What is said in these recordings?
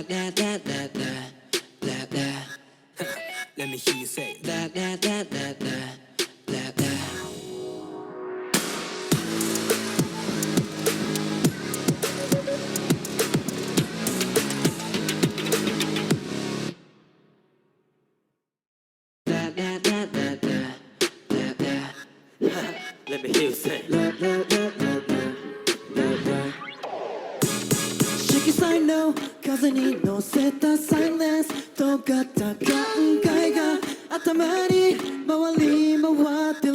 Let me hear you say Let me hear you say色彩の風に乗せたサイレンス尖った考えが頭に回り回ってる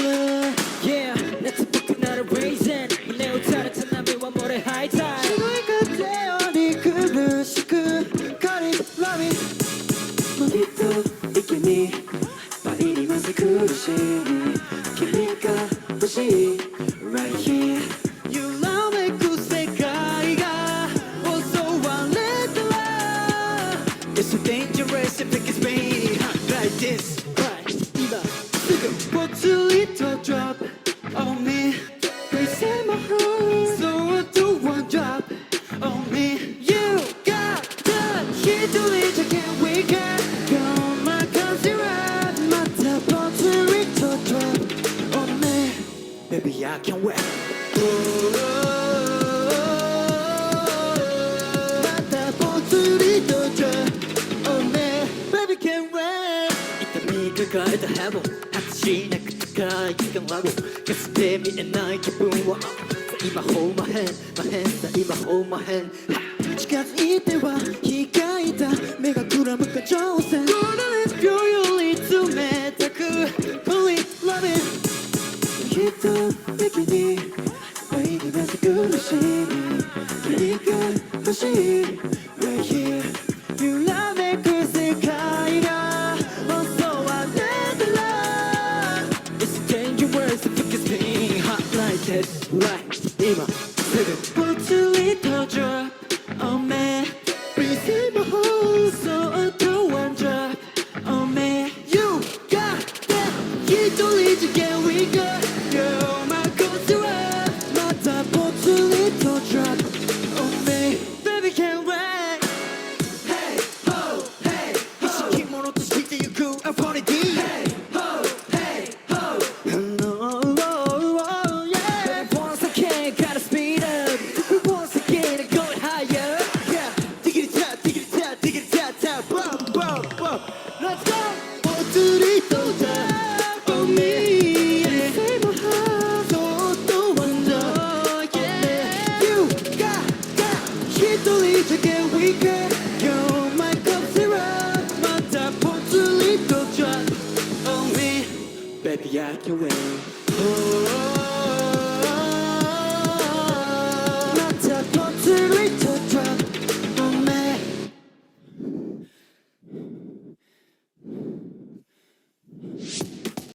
Yeah, let's book another reason胸打たれた波は漏れ吐いた白い風を苦しくカリラミもっと池に倍にまず苦しみ君が欲しい Right here 揺らめく世界が襲われたら It's so dangerous if it gets rainy like this Right, 今すぐぽつりと drop on me Raising my heart So do one drop on me You got the 一人じゃ can't wake up You're my considerate またぽつりと drop on me Baby I can't wait またぽつりと drop on me Baby can't wait 痛み抱えたヘボン果てしなく高い時間ラゴかつて見えない気分は今ほうまへんまへんさ今ほうまへん近づいては控えた目がくらむか挑戦 Gonna live you より冷たく Please love it きっと息に倍にまず苦しみ君が欲しい Right here 揺らめく世界が襲われたら It's dangerous if it gets me hot like this Right 今すぐぽつりと drop on me Receive my whole soul to one drop on me You got that 一人じゃ get weaker You're my considerate またぽつりと drop on me Baby can't wait Hey ho hey 意識者としてゆく I wanna be Hey ho hey ho No oh yeah Baby once again gotta speed up Once again going higher Yeah diggity tap diggity tap tap Boom boom boom Let's go ぽつりと drop on me Save my heart そっと one drop yeah You got that 一人じゃ get weaker You're my considerate またぽつりと drop on me Baby I can wait Oh